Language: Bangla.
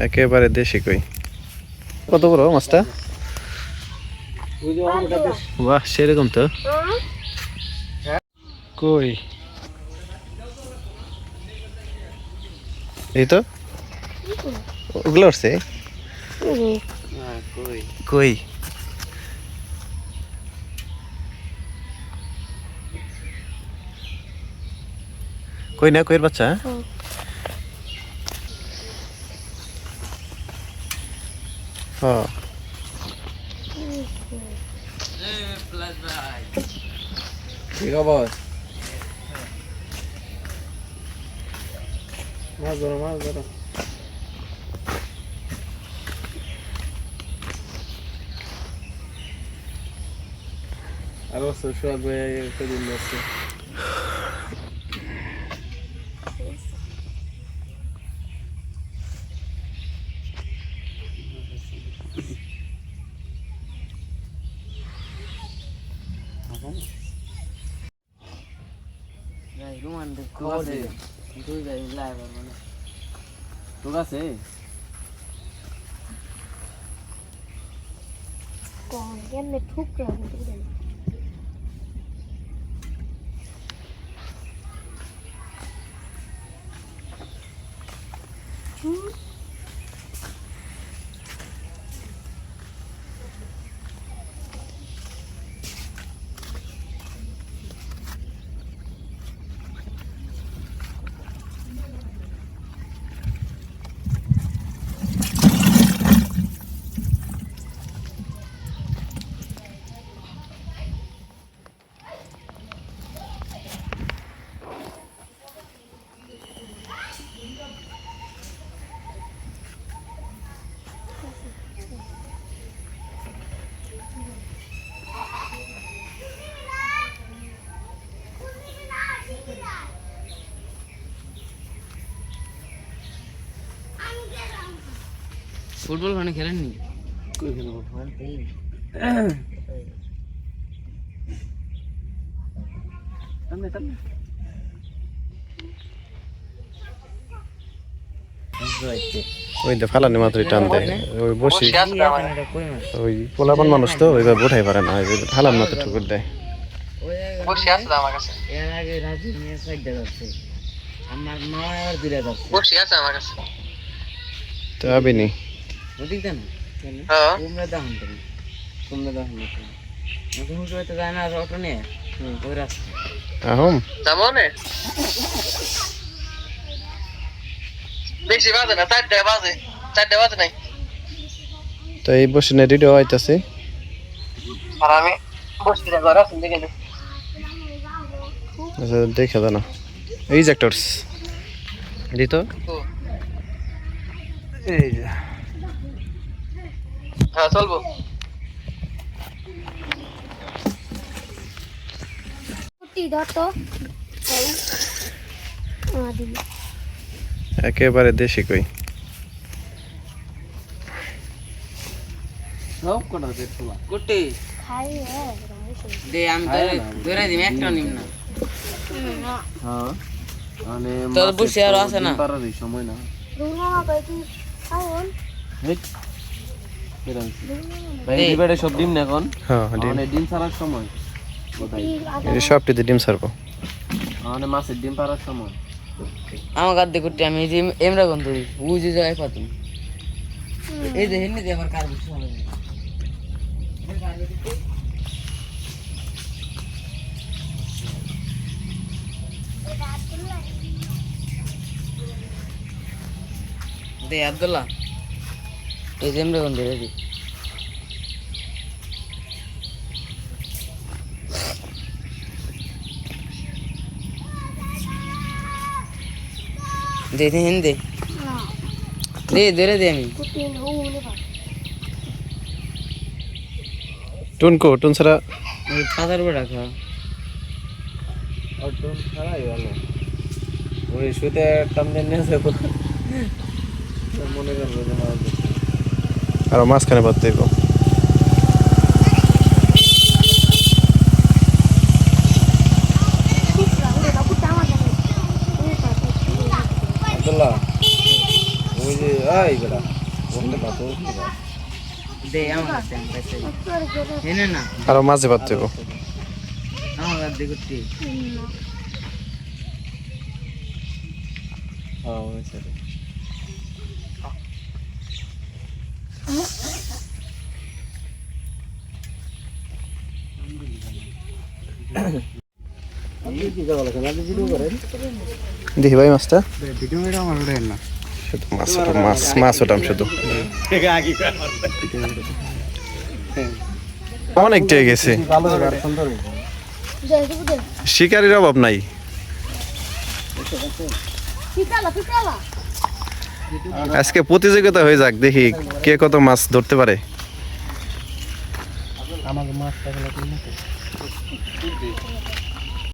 একেবারে দেশি কই। কত বড় মাছটা? বাহ, সেরকম তো। কই এই তো ওগুলো উঠছে। কই কই না, কইয়ের বাচ্চা। হ্যাঁ কি খবর? মাছ ধরো, মাছ ধরো। আরো সোশ্যাল একটা দিন আছে। তোর আছে còn cái này thuốc rồi thì tôi định football মানে খেলেননি? কই খেলবো? টানে টানে ওই তো ফালানি মাত্র টান দেয়। ওই বসি ওই পোলাপান মানুষ তো ওইভাবে উঠাই পারে না, ওই ফালান মাত্র ঠুকুর দেয়। বসে আছে আমার কাছে। এর আগে রাজু নিয়ে সাইডে যাচ্ছে। আমার মা আর দিলে যাচ্ছে। বসে আছে আমার কাছে। তো আবিনি ওদিক দেন। হ্যাঁ। তোমরা দাও তুমি। তোমরা দাও না। নতুন হইতে যায় না অটো নিয়ে। ওই রাস্তা। আহম যাবো না? বেশি বাজে না, 4টা বাজে। 4টা বাজে নাই। তো এই বসে না রেডিও আইতাছে। আর আমি বসে ঘর আছি দেখে নে। আচ্ছা দেখে দাও না। এই যে অ্যাক্টরস দিত এই যে। হ্যাঁ চলবো। কুটি দাও তো দিবি একেবারে দেশি কই। সব কটা দেখলা কুটি খাই দে আমি তো ধরে দিম, একটা নিম না। হ্যাঁ মানে তোর বসে আর আছে না? পারার সময় না। রুনা বাবা কি খাওন হেই বেরাম ভাই ডিবারে সব ডিম না এখন। হ্যাঁ ডিম, মানে ডিম ছাড়ার সময় কোথায়? এই সবটিতে ডিম ছাড়বো। মানে মাছের ডিম পারার সময়। আমার গাদ্দে কুটি আমি যে এমরা গন্ধ বুঝে যায় পাতুম। এই যে হেননি দে আমার কার বুঝতে হবে না। দে আব্দুল্লাহ এই যে এমরা গন্ধ রেডি। দে দে হেন দে দে ধরে দে আমি কুটি নুনে বা টুনকো টুন ছাড়া ওই পাতার উপর রাখা। আর তো ছাড়াই ভালো। ওই শুতে টান দেন না সে মনে করবে যে মাছ ধরছে। আর মাঝখানে বাদ দেব। আব্দুল্লাহ ওই যে এই বেটা বন্ধে কত দে আমার কাছে আমি পয়সা দিই। এনে না আরো মাঝে পাত দেবো আমার কাছে দেখুটি হ্যাঁ হয়েছে রে। দেখি ভাই মাছটা ভিডিও মেরে আমার ওটা না শুধু মাছ ওটাম শুধু অনেকটাই গেছে ভালো আর সুন্দর দেখি দে শিকারির অভাব নাই পিটালা আজকে প্রতিযোগিতা হয়ে যাক দেখি কে কত মাছ ধরতে পারে আমাকে মাছ টাকা